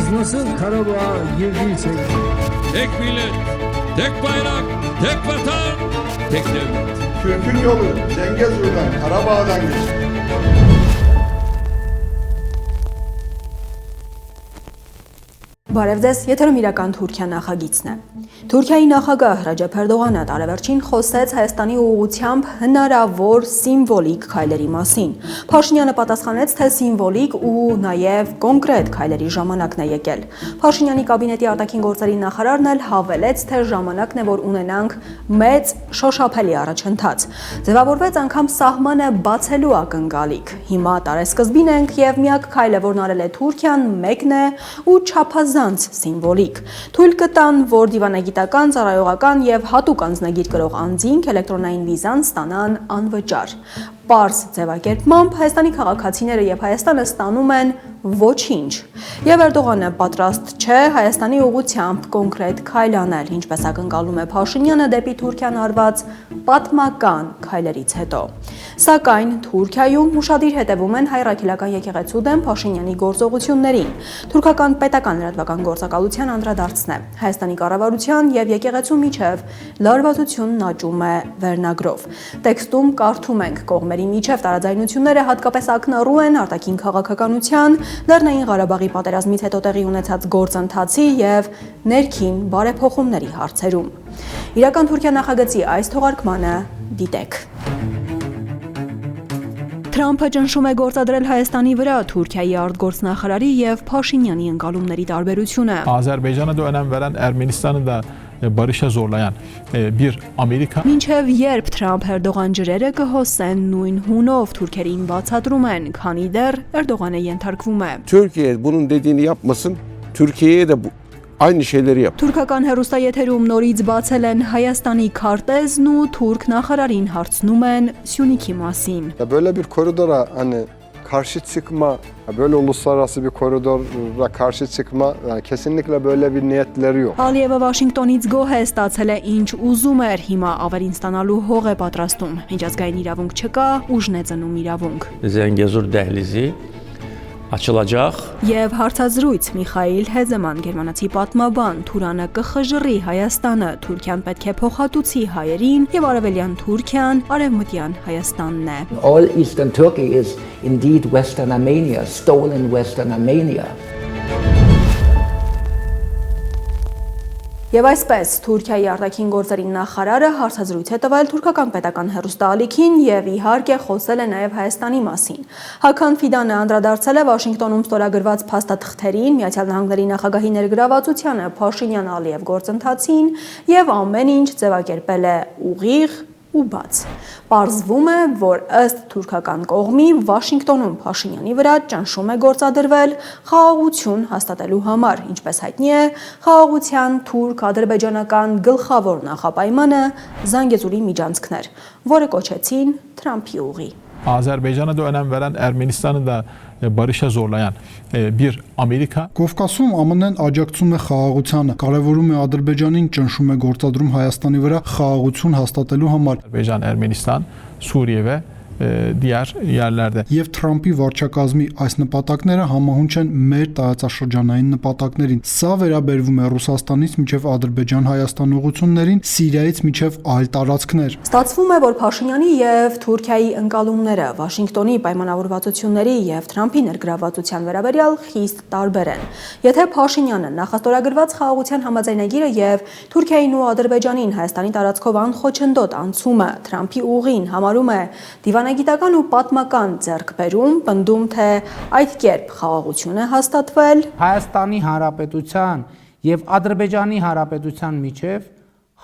Siz nasıl Karabağ'a girdiysek... Tek millet, tek bayrak, tek vatan, tek devlet. Türk'ün yolu Zengezur'dan, Karabağ'dan geçti. Բարև ձեզ, եթերում իրական Թուրքիա նախագիծն է։ Թուրքիայի նախագահ Ռաջեփ Էրդողանը տարեվերջին խոսեց Հայաստանի ուղղությամբ հնարավոր սիմվոլիկ քայլերի մասին։ Փաշինյանը պատասխանեց, թե սիմվոլիկ ու նաև կոնկրետ քայլերի ժամանակն է եկել։ Փաշինյանի կաբինետի արտաքին գործերի նախարարն էլ հավելեց, թե ժամանակն է, որ ունենանք մեծ շոշափելի առաջընթաց։ Ձևավորվեց անգամ սահմանը բացելու ակնկալիք։ Հիմա տարեսկզբին ենք եւ միակ քայլը, որն արել է Թուրքիան, մեկն է ու չափազանց սիմվոլիկ։ Թույլ կտան, որ դիվանագիտական, ծառայողական եւ հատուկ անձնագիր կրող անձինք էլեկտրոնային վիզան ստանան անվճար։ Պարզ ձևակերպմամբ Հայաստանի քաղաքացիները եւ Հայաստանը ստանում են ոչինչ։ Եվ Էրդողանը պատրաստ չէ Հայաստանի ուղղությամբ կոնկրետ քայլ անել, ինչպես ակնկալում է Փաշինյանը դեպի Թուրքիան արված պատմական քայլերից հետո։ Սակայն Թուրքիայում ուշադիր հետևում են հայ-ռաքելական եկեղեցու դեմ Փաշինյանի գործողություններին։ Թուրքական պետական լրատվական գործակալության անդրադարձն է։ Հայաստանի կառավարության եւ եկեղեցու միջև լարվածությունն աճում է վերնագրով։ Տեքստում կարդում ենք կողմերի միջև տարաձայնությունները հատկապես ակնառու են արտաքին քաղաքականության, Լեռնային Ղարաբաղի պատերազմից հետո տեղի ունեցած գործընթացի եւ ներքին բարեփոխումների հարցերում։ Իրական Թուրքիա նախագծի այս թողարկմանը դիտեք։ Թրամփը ճնշում է գործադրել Հայաստանի վրա Թուրքիայի արտգործնախարարի եւ Փաշինյանի ընկալումների տարբերությունը։ Azərbaycana da önəm verən, Ermənistanı da barışa zorlayan bir Amerika. Մինչև երբ Թրամփ-Էրդողան ջրերը կհոսեն նույն հունով թուրքերին բացատրում են, քանի դեռ Էրդողանը ենթարկվում է։ Türkiye bunun dediğini yapmasın. Türkiye'ye de aynı şeyleri yap. Թուրքական հեռուստաեթերում նորից բացել են Հայաստանի քարտեզն ու թուրք նախարարին հարցնում են Սյունիքի մասին։ Böyle bir koridora hani karşı çıkma, böyle uluslararası bir koridora karşı çıkma, yani kesinlikle böyle bir niyetleri yok. Ալիևը Վաշինգտոնից գոհ է ստացել է ինչ ուզում էր, հիմա ավերին ստանալու հող է պատրաստում։ Միջազգային իրավունք չկա, ուժն է ծնում իրավունք։ Zengezur dəhlizi açılacaq. Եվ հարցազրույց Միխայիլ Հեզեման, գերմանացի պատմաբան, Թուրանը կխժռի Հայաստանը, Թուրքիան պետք է փոխհատուցի հայերին եւ արևելյան Թուրքիան արևմտյան Հայաստանն է։ All Eastern Turkey is indeed Western Armenia, stolen Western Armenia. Եվ այսպես Թուրքիայի արտաքին գործերի նախարարը հարցազրույց է տվել թուրքական պետական հեռուստաալիքին եւ իհարկե խոսել է նաեւ Հայաստանի մասին։ Հական Ֆիդանը անդրադարձել է Վաշինգտոնում ստորագրված փաստաթղթերին, Միացյալ Նահանգների նախագահի ներգրավվածությանը Փաշինյան-Ալիև գործընթացին եւ ամեն ինչ ձևակերպել է ուղիղ ու բաց։ Պարզվում է, որ ըստ թուրքական կողմի Վաշինգտոնում Փաշինյանի վրա ճնշում է գործադրվել խաղաղություն հաստատելու համար, ինչպես հայտնի է, խաղաղության թուրք-ադրբեջանական գլխավոր նախապայմանը Զանգեզուրի միջանցքն էր, որը կոչեցին Թրամփի ուղի։ Azərbaycana da önəm verən, Ermənistanı da barışa zorlayan bir Amerika. Կովկասում ԱՄՆ-ն աջակցում է խաղաղությանը, կարևորում է Ադրբեջանին, ճնշում է գործադրում Հայաստանի վրա խաղաղություն հաստատելու համար։ Azərbaycan, Ermənistan, Suriye ve diğer yerlerde. Եվ Թրամփի վարչակազմի այս նպատակները համահունչ են մեր տարածաշրջանային նպատակներին։ Սա վերաբերվում է Ռուսաստանից մինչև Ադրբեջան-Հայաստան ուղղություններին, Սիրիայից մինչև այլ տարածքներ։ Ստացվում է, որ Փաշինյանի եւ Թուրքիայի ընկալումները Վաշինգտոնի պայմանավորվածությունների եւ Թրամփի ներգրավվածության վերաբերյալ խիստ տարբեր են։ Եթե Փաշինյանը նախաստորագրված խաղաղության համաձայնագիրը եւ Թուրքիային ու Ադրբեջանին Հայաստանի տարածքով անխոչնդոտ անցումը Թրամփի ուղին համարում է դիվանագիտական ու պատմական ձեռքբերում, պնդում թե այդ կերպ խաղաղություն է հաստատվել։ Հայաստանի Հանրապետության եւ Ադրբեջանի Հանրապետության միջև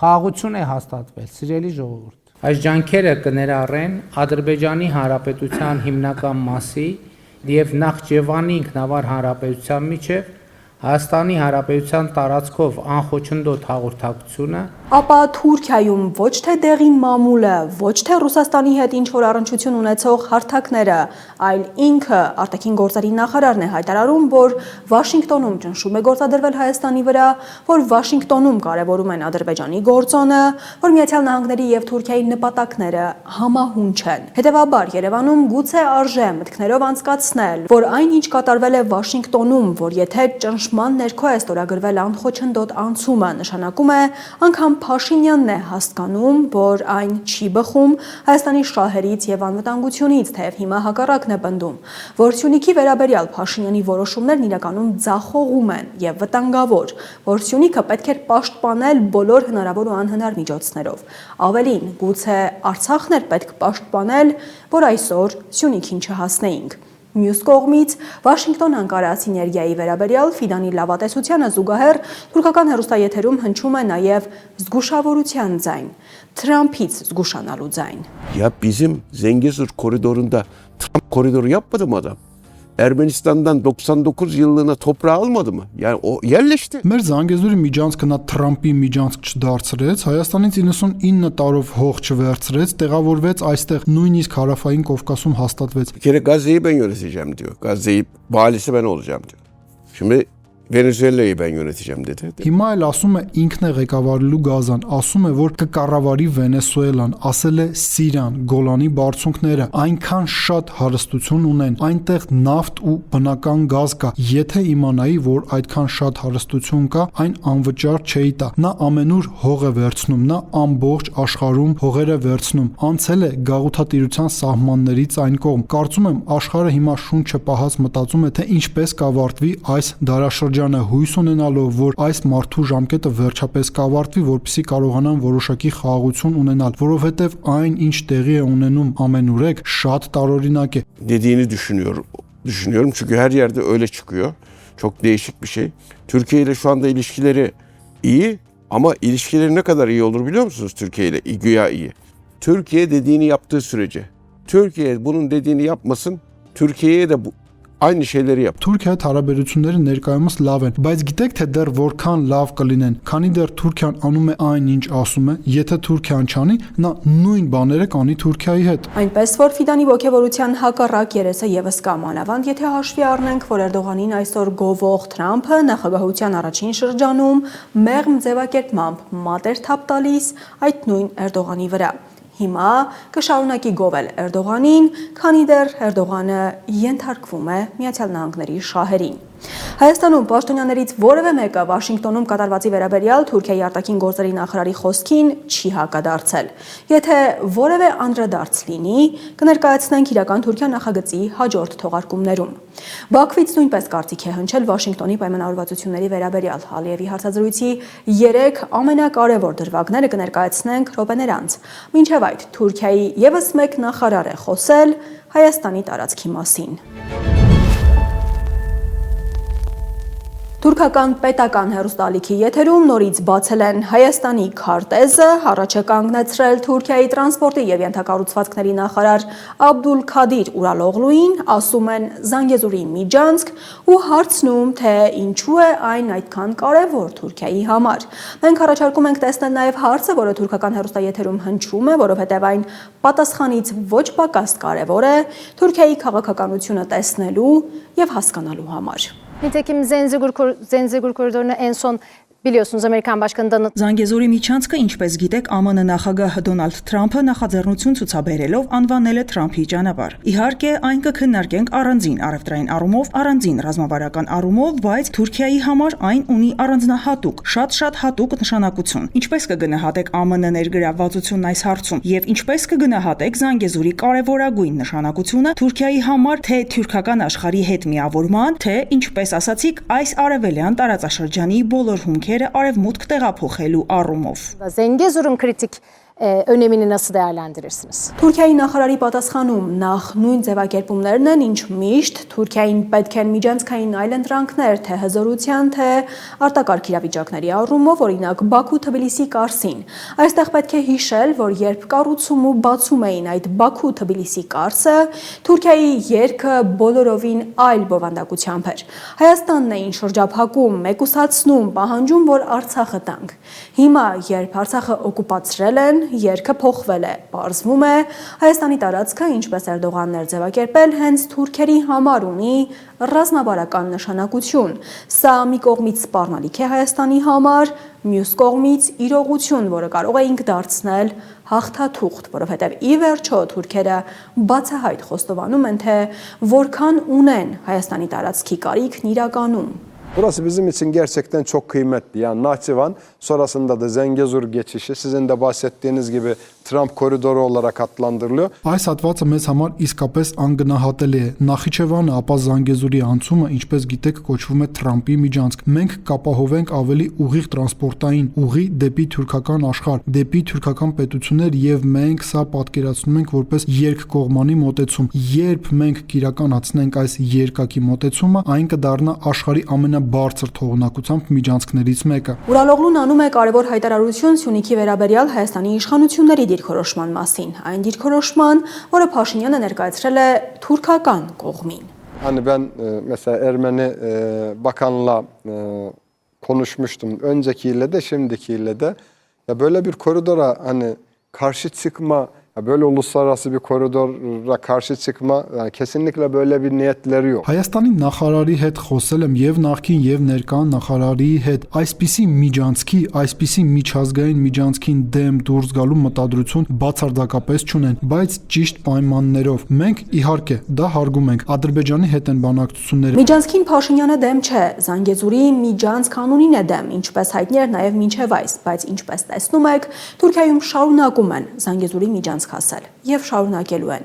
խաղաղություն է հաստատվել, սիրելի ժողովուրդ։ Այս ջանքերը կներառեն Ադրբեջանի Հանրապետության հիմնական մասի եւ Նախճեվանի ինքնավար հանրապետության միջև Հայաստանի Հանրապետության տարածքով անխոչնդոտ հաղորդակցությունը Ապա Թուրքիայում ոչ թե դեղին մամուլը, ոչ թե Ռուսաստանի հետ ինչ-որ առնչություն ունեցող հարթակները, այլ ինքը արտաքին գործերի նախարարն է հայտարարում, որ Վաշինգտոնում ճնշում է գործադրվել Հայաստանի վրա, որ Վաշինգտոնում կարևորում են Ադրբեջանի գործոնը, որ Միացյալ Նահանգների եւ Թուրքիայի նպատակները համահունչ են։ Հետևաբար Երևանում գուցե արժե մտքներով անցկացնել, որ այն ինչ կատարվել է Վաշինգտոնում, որ եթե ճնշման ներքո է ստորագրվել անխոչնդոտ անցումը, նշանակում է անգամ Փաշինյանն է հասկանում, որ այն չի բխում Հայաստանի շահերից եւ անվտանգությունից, թեև հիմա հակառակն է պնդում, որ Սյունիքի վերաբերյալ Փաշինյանի որոշումներն իրականում ձախողում են եւ վտանգավոր, որ Սյունիքը պետք է պաշտպանել բոլոր հնարավոր ու անհնար միջոցներով։ Ավելին, գուցե Արցախն էր պետք պաշտպանել, որ այսօր Սյունիքին չհասնեինք։ Մյուս կողմից Վաշինգտոն-Անկարա սիներգիայի վերաբերյալ Ֆիդանի լավատեսությանը զուգահեռ թուրքական հեռուստաեթերում հնչում է նաև զգուշավորության ձայն, Թրամփից զգուշանալու ձայն։ Ya bizim Zengezur koridorunda Trump koridoru yapmadı mı adam? Ermenistan'dan 99 yıllığına toprağı almadı mı? Yani o yerleşti. Մեր Զանգեզուրի միջանցքը նա Թրամփի միջանցք չդարձրեց, Հայաստանից 99 տարով հող չվերցրեց, տեղավորվեց այստեղ, նույնիսկ հարավային Կովկասում հաստատվեց։ Bir kere Gazze'yi ben yöneteceğim diyor. Gazze'yi valisi ben olacağım diyor. Şimdi Venezuela'yı ben yöneteceğim dedi. Հիմա էլ ասում է ինքն է ղեկավարելու Գազան, ասում է, որ կկառավարի Վենեսուելան, ասել է Սիրիան, Գոլանի բարձունքները այնքան շատ հարստություն ունեն, այնտեղ նավթ ու բնական գազ կա։ Եթե իմանայի, որ այդքան շատ հարստություն կա, այն անվճար չէի տա։ Նա ամենուր հող է վերցնում, նա ամբողջ աշխարհում հողեր է վերցնում, անցել է գաղութատիրության սահմաններից այն կողմ։ Կարծում եմ, աշխարհը հիմա շունչը պահած մտածում է, թե ինչպես կավարտվի այս դարաշրջանը, հույս ունենալով, որ այս մարդու ժամկետը վերջապես կավարտվի, որպեսզի կարողանան որոշակի խաղաղություն ունենալ, որովհետև այն, ինչ տեղի է ունենում ամենուրեք, շատ տարօրինակ է։ Dediğini düşünüyorum çünkü her yerde öyle çıkıyor. Çok değişik bir şey. Türkiye ile şu anda ilişkileri iyi ama ilişkileri ne kadar iyi olur biliyor musunuz Türkiye ile? Güya iyi. Türkiye dediğini yaptığı sürece. Türkiye bunun dediğini yapmasın. Türkiye'ye de aynı şeyleri yap. Թուրքիայի հարաբերությունները ներկայումս լավ են, բայց գիտեք թե դեռ որքան լավ կլինեն, քանի դեռ Թուրքիան անում է այն, ինչ ասում է, եթե Թուրքիան չանի, նա նույն բաները կանի Թուրքիայի հետ։ Այնպես որ Ֆիդանի ողջավորության հակառակ երեսը եւս կա մանավանդ, եթե հաշվի առնենք, որ Էրդողանին այսօր գովող Թրամփը նախագահության առաջին շրջանում մեղմ ձևակերպմամբ մատ էր թափ տալիս այդ նույն Էրդողանի վրա։ Հիմա կշարունակի գովել Էրդողանին, քանի դեռ Էրդողանը ենթարկվում է Միացյալ Նահանգների շահերին։ Հայաստանում պաշտոնյաներից որևէ մեկը Վաշինգտոնում կատարվածի վերաբերյալ Թուրքիայի արտաքին գործերի նախարարի խոսքին չի հակադարձել։ Եթե որևէ անդրադարձ լինի, կներկայացնենք իրական Թուրքիա նախագծի հաջորդ թողարկումներում։ Բաքվից նույնպես կարծիք է հնչել Վաշինգտոնի պայմանավորվածությունների վերաբերյալ Ալիևի հարցազրույցի 3 ամենակարևոր դրվագները կներկայացնենք րոպեներ անց։ Մինչև այդ Թուրքիայի եւս մեկ նախարար է խոսել Հայաստանի տարածքի մասին։ Թուրքական պետական հեռուստաալիքի եթերում նորից բացել են Հայաստանի քարտեզը, առաջ է կանգնեցրել Թուրքիայի տրանսպորտի եւ ենթակառուցվածքների նախարար Աբդուլքադիր Ուրալօղլուին, ասում են Զանգեզուրի միջանցք ու հարցնում, թե ինչու է այն այդքան կարևոր Թուրքիայի համար։ Մենք առաջարկում ենք տեսնել նաեւ հարցը, որը թուրքական հեռուստաեթերում հնչում է, որովհետեւ այն պատասխանից ոչ պակաս կարևոր է Թուրքիայի քաղաքականությունը տեսնելու եւ հասկանալու համար։ Nitekim Zengezur koridoruna en son biliyorsunuz Amerikan Başkanı Donald Զանգեզուրի միջանցքը, ինչպես գիտեք, ԱՄՆ նախագահ Դոնալդ Թրամփը նախաձեռնություն ցուցաբերելով անվանել է Թրամփի ճանապարհ։ Իհարկե, այն կքննարկենք առանձին առևտրային առումով, առանձին ռազմավարական առումով, բայց Թուրքիայի համար այն ունի առանձնահատուկ, շատ հատուկ նշանակություն։ Ինչպես կգնահատեք ԱՄՆ ներգրավվածությունն այս հարցում եւ ինչպես կգնահատեք Զանգեզուրի կարևորագույն նշանակությունը Թուրքիայի համար, թե թուրքական աշխարհի հետ միավորման, թե ինչպես ասացիք, այս արևելյան տարածաշրջանի բոլոր հումքերը արևմուտք տեղափոխելու առումով։ Zengezur'un kritik önemini nasıl değerlendirirsiniz? Թուրքիայի նախարարի պատասխանում նախ նույն ձևակերպումներն են, ինչ միշտ Թուրքիային պետք են միջանցքային այլընտրանքներ, թե հզորության, թե արտակարգ իրավիճակների առումով, օրինակ Բաքու-Թբիլիսի կառսին։ Այստեղ պետք է հիշել, որ երբ կառուցում ու բացում էին այդ Բաքու-Թբիլիսի կառսը, Թուրքիայի երգը բոլորովին այլ բովանդակությամբ էր։ Հայաստանն էին շրջափակում, մեկուսացնում, պահանջում, որ Արցախը տանք։ Հիմա, երբ Արցախը օկուպացրել են, երգը փոխվել է։ Պարզվում է, Հայաստանի տարածքը, ինչպես Էրդողանն էր ձևակերպել, հենց թուրքերի համար ունի ռազմավարական նշանակություն։ Սա մի կողմից սպառնալիք է Հայաստանի համար, մյուս կողմից իրողություն, որը կարող էինք դարձնել հաղթաթուղթ, որովհետև ի վերջո թուրքերը բացահայտ խոստովանում են, թե որքան ունեն Հայաստանի տարածքի կարիքն իրականում։ Burası bizim için gerçekten çok kıymetli. Yani Nahçıvan, sonrasında da Zengezur geçişi, sizin de bahsettiğiniz gibi Trump koridoru olarak adlandırılıyor. Այս հատվածը մեզ համար իսկապես անգնահատելի է։ Նախիջևանը, ապա Զանգեզուրի անցումը, ինչպես գիտեք, կոչվում է Թրամփի միջանցք։ Մենք կապահովենք ավելի ուղիղ տրանսպորտային ուղի դեպի թուրքական աշխարհ, դեպի թուրքական պետություններ եւ մենք սա պատկերացնում ենք որպես երկկողմանի մոտեցում։ Երբ մենք կիրականացնենք այս երկակի մոտեցումը, այն կդառնա աշխարհի ամենաբարձր թողունակությամբ միջանցքներից մեկը։ Ուրալօղլուն անում է կարևոր հայտարարություն Սյունիքի վերաբերյալ Հայաստանի իշխանությունների դիրքորոշման մասին, այն դիրքորոշման, որը Փաշինյանը ներկայացրել է թուրքական կողմին։ Hani ben mesela Ermeni bakanla konuşmuştum. Öncekiyle de şimdikiyle de. Ya böyle bir koridora hani karşı çıkma, ya böyle uluslararası bir koridora karşı çıkma, yani kesinlikle böyle bir niyetleri yok. Հայաստանի նախարարի հետ խոսել եմ եւ նախքին եւ ներկա նախարարի հետ այսպիսի միջանցքի, այսպիսի միջազգային միջանցքին դեմ դուրս գալու մտադրություն բացարձակապես չունեն, բայց ճիշտ պայմաններով։ Մենք իհարկե դա հարգում ենք։ Ադրբեջանի հետ են բանակցությունները։ Միջանցքին Փաշինյանը դեմ չէ, Զանգեզուրի միջանցք կանոնին է դեմ, ինչպես հայտնի էր նաեւ մինչեւ այս, բայց ինչպես տեսնում եք, Թուրքիայում շարունակում են Զանգեզուրի միջանցք հասել եւ շարունակելու են։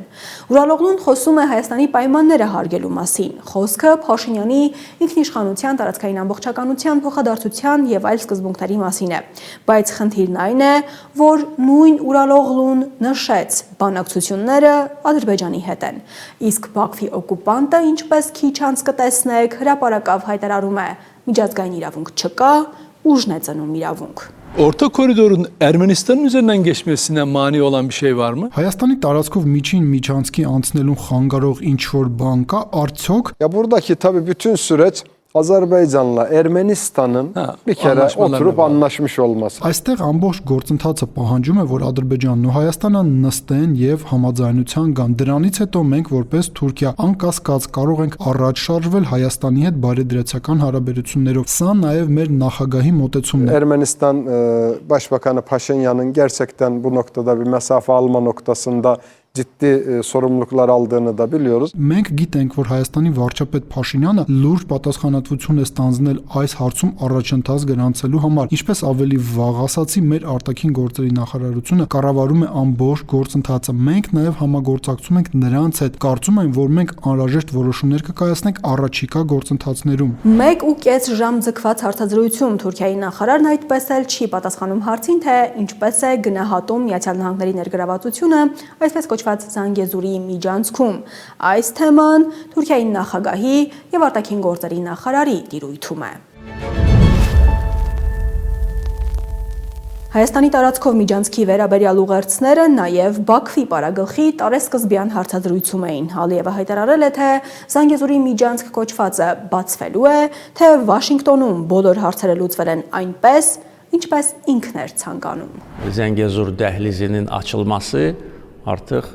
Ուրալօղլուն խոսում է Հայաստանի պայմանները հարգելու մասին։ Խոսքը Փաշինյանի ինքնիշխանության, տարածքային ամբողջականության, փոխադարձության եւ այլ սկզբունքների մասին է։ Բայց խնդիրն այն է, որ նույն Ուրալօղլուն նշեց, բանակցությունները Ադրբեջանի հետ են։ Իսկ Բաքվի օկուպանտը, ինչպես քիչ անց կտեսնեք, հրապարակավ հայտարարում է. միջազգային իրավունք չկա, ուժն է ծնում իրավունք։ Orta koridorun Ermenistan'ın üzerinden geçmesine mani olan bir şey var mı? Հայաստանի տարածքով միջին միջանցքի անցնելուն խանգարող ինչ-որ բան կա, արդյոք? Ya buradaki tabii bütün süreç Azerbaycan'la Ermenistan'ın bir kere oturup anlaşmış olması. Այստեղ ամբողջ գործընթացը պահանջում է, որ Ադրբեջանն ու Հայաստանը նստեն եւ համաձայնության գան։ Դրանից հետո մենք որպես Թուրքիա անկասկած կարող ենք առաջ շարժվել Հայաստանի հետ բարեդրացական հարաբերություններով։ Սա նաեւ մեր նախագահի մոտեցումն է։ Ermenistan Başbakanı Paşinyan'ın gerçekten bu noktada bir mesafe alma noktasında ciddi sorumluluklar aldığını da biliyoruz. Մենք գիտենք, որ Հայաստանի վարչապետ Փաշինյանը լուրջ պատասխանատվություն է ստանձնել այս հարցում առաջընթաց գրանցելու համար։ Ինչպես ավելի վաղ ասացի, մեր արտաքին գործերի նախարարությունը կառավարում է ամբողջ գործընթացը։ Մենք նաև համագործակցում ենք նրանց հետ։ Կարծում եմ, որ մենք անհրաժեշտ որոշումներ կկայացնենք առաջիկա գործընթացներում։ 1.5 ժամ ձգված հարցազրույցում Թուրքիայի նախարարն այդպես էլ չի պատասխանում հարցին, թե ինչպես է գնահատում Միացյալ Նահանգների ներգրավվածությունը, այսպես կոչված Զանգեզուրի միջանցքում։ Այս թեման Թուրքիայի նախագահի եւ արտաքին գործերի նախարարի դիրույթում է։ Հայաստանի տարածքով միջանցքի վերաբերյալ ուղերձները նաև Բաքվի պարագլխի տարեսկզբյան հարցազրույցում էին։ Ալիևը հայտարարել է, թե Զանգեզուրի միջանցք կոչվածը բացվելու է, թե Վաշինգտոնում բոլոր հարցերը լուծվել են այնպես, ինչպես ինքն էր ցանկանում։ Zengezur dəhlizinin açılması artıq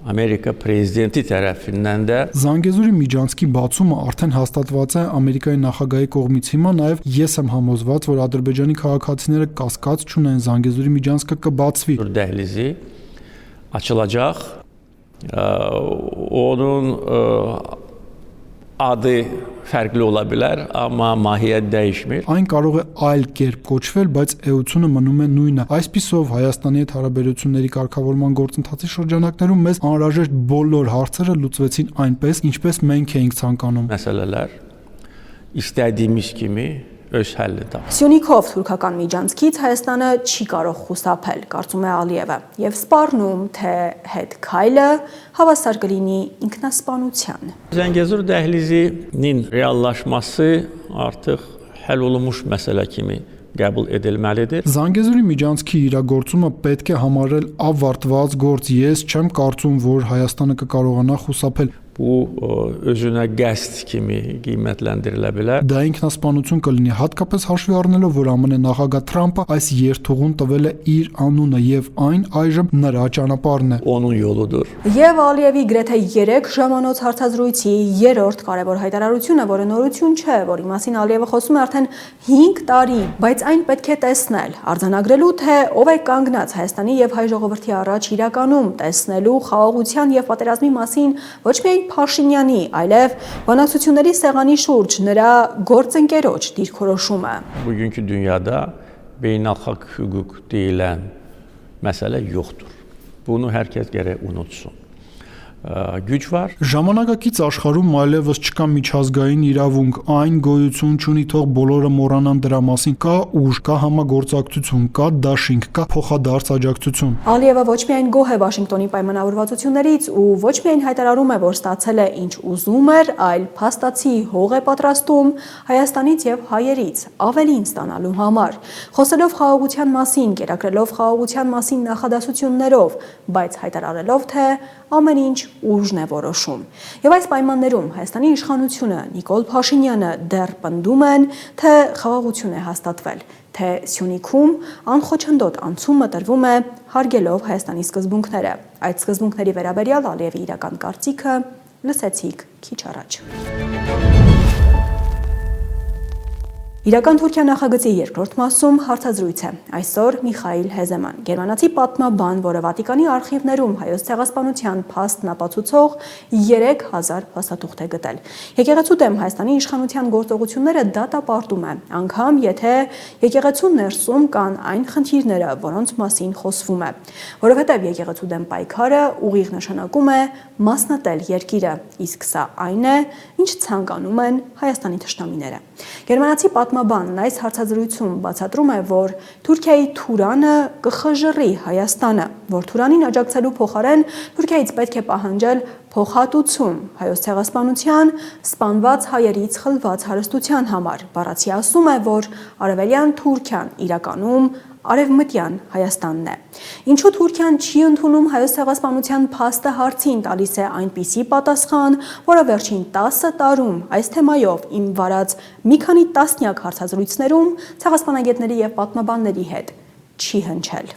Amerika prezidenti tərəfindən də Զանգեզուրի միջանցքի բացումը արդեն հաստատված է Ամերիկայի նախագահի կողմից։ Հիմա նաև ես եմ համոզված, որ Ադրբեջանի քաղաքացիները կասկած չունեն, Զանգեզուրի միջանցքը կբացվի։ Dəhlizi açılacaq. Onun adı fərqli ola bilər, amma mahiyyət dəyişmir. Այն կարող է այլ կերպ կոչվել, բայց էությունը մնում է նույնը։ Այսպիսով Հայաստանի հետ հարաբերությունների կարգավորման գործընթացի շրջանակներում մեզ անհրաժեշտ բոլոր հարցերը լուծվեցին այնպես, ինչպես մենք էինք ցանկանում։ Məsələlər istədiyimiz kimi öz həlli tapır. Սյունիքով թուրքական միջանցքից Հայաստանը չի կարող խուսափել, կարծում է Ալիևը, եւ սպառնում, թե հետ քայլը հավասար կլինի ինքնասպանության։ Zəngəzur dəhlizinin reallaşması artıq həll olunmuş məsələ kimi qəbul edilməlidir. Զանգեզուրի միջանցքի իրագործումը պետք է համարել ավարտված գործ։ Ես չեմ կարծում, որ Հայաստանը կկարողանա խուսափել։ Bu özünə qəsd kimi qiymətləndirilə bilər. Դա ինքնասպանություն կլինի, հատկապես հաշվի առնելով, որ ԱՄՆ նախագահ Թրամփը այս երթուղուն տվել է իր անունը եւ այն այժմ նրա ճանապարհն է։ Onun yoludur. Եվ Ալիևի գրեթե 3 ժամանոց հարցազրույցի երրորդ կարևոր հայտարարությունը, որը նորություն չէ, որի մասին Ալիևը խոսում է արդեն 5 տարի, բայց այն պետք է տեսնել, արձանագրելու, թե ով է կանգնած Հայաստանի եւ հայ ժողովրդի առաջ իրականում տեսնելու խաղաղության եւ պատերազմի մասին ոչ միայն Փաշինյանի, այլև բանակցությունների սեղանի շուրջ նրա գործընկերոջ դիրքորոշումը։ Bugünkü dünyada beynəlxalq hüquq deyilən məsələ yoxdur. Bunu hər kəs gərək unutsun. Güc var. Ժամանակակից աշխարհում այլևս չկա միջազգային իրավունք, այն գոյություն չունի, թող բոլորը մոռանան դրա մասին։ Կա ուժ, կա համագործակցություն, կա դաշինք, կա փոխադարձ աջակցություն։ Ալիևը ոչ միայն գոհ է Վաշինգտոնի պայմանավորվածություններից ու ոչ միայն հայտարարում է, որ ստացել է ինչ ուզում էր, այլ փաստացի հող է պատրաստում Հայաստանից եւ հայերից ավելին ստանալու համար։ Խոսելով խաղաղության մասին, կերակրելով խաղաղության մասին նախադասություններով, բայց հայտարարելով, թե ամեն ինչ ուժն է որոշում։ Եվ այս պայմաններում Հայաստանի իշխանությունը, Նիկոլ Փաշինյանը դեռ պնդում են, թե խաղաղություն է հաստատվել, թե Սյունիքում անխոչնդոտ անցումը տրվում է հարգելով Հայաստանի սկզբունքները։ Այդ սկզբունքների վերաբերյալ Ալիևի իրական կարծիքը լսեցիք քիչ առաջ։ Իրական Թուրքիա նախագծի երկրորդ մասում հարցազրույց է։ Այսօր Միխայիլ Հեզեման, գերմանացի պատմաբան, որը Վատիկանի արխիվներում հայոց ցեղասպանության փաստն ապացուցող 3000 փաստաթուղթ է գտել։ Եկեղեցու դեմ Հայաստանի իշխանության գործողությունները դատապարտում է, անգամ եթե եկեղեցու ներսում կան այն խնդիրները, որոնց մասին խոսվում է, որովհետև եկեղեցու դեմ պայքարը ուղիղ նշանակում է մասնատել երկիրը, իսկ սա այն է, ինչ ցանկանում են Հայաստանի թշնամիները։ Գերմանացի պատմաբանն այս հարցազրույցում բացատրում է, որ Թուրքիայի Թուրանը կխժռի Հայաստանը, որ Թուրանին աջակցելու փոխարեն Թուրքիայից պետք է պահանջել փոխհատուցում հայոց ցեղասպանության, սպանված հայերից խլված հարստության համար։ Բառացի ասում է, որ արևելյան Թուրքիան իրականում Արևմտյան Հայաստանն է։ Ինչու Թուրքիան չի ընդունում հայոց ցեղասպանության փաստը հարցին տալիս է այնպիսի պատասխան, որը վերջին 10 տարում այս թեմայով իմ վարած մի քանի տասնյակ հարցազրույցներում ցեղասպանագետների եւ պատմաբանների հետ չի հնչել։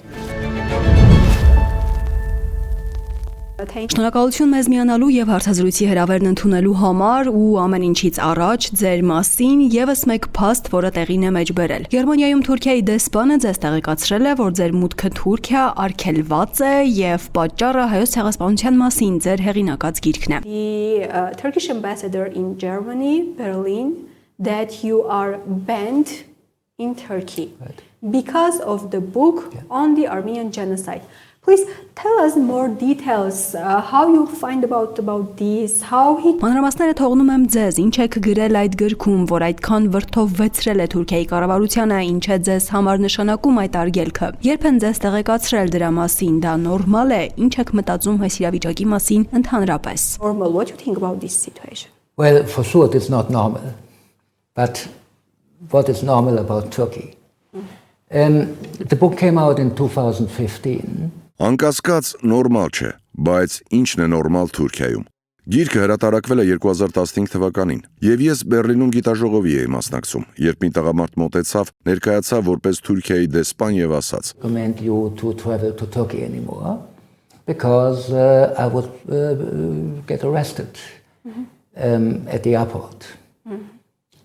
Շնորհակալություն մեզ միանալու եւ հարցազրույցի հրավերն ընդունելու համար ու ամեն ինչից առաջ ձեր մասին եւս մեկ փաստ, որը տեղին է մեջբերել։ Գերմանիայում Թուրքիայի դեսպանը ձեզ տեղեկացրել է, որ ձեր մուտքը Թուրքիա արգելված է եւ պատճառը հայոց ցեղասպանության մասին ձեր հեղինակած գիրքն է։ The Turkish ambassador in Germany, Berlin, that you are banned in Turkey because of the book on the Armenian genocide. Please tell us more details, how you find about this, how he... Մանրամասները թողնում եմ ձեզ, ինչ եք գրել այդ գրքում, որ այդքան վրդովվեցրել է Թուրքիայի կառավարությանը, ինչ է ձեզ համար նշանակում այդ արգելքը։ Երբ են ձեզ տեղեկացրել դրա մասին, դա նորմալ է, ինչ եք մտածում այս իրավիճակի մասին ընդհանրապես։ Normal, what do you think about this situation? Well, for sure it's not normal. But what is normal about Turkey? The book came out in 2015. Անկասկած նորմալ չէ, բայց ինչն է նորմալ Թուրքիայում։ Գիրքը հրատարակվել է 2015 թվականին, եւ ես Բերլինում գիտաժողովի էի մասնակցում, երբ մի տղամարդ մոտեցավ, ներկայացավ որպես Թուրքիայի դեսպան եւ ասաց. Recommend you to travel to Turkey anymore because I would get arrested at the airport.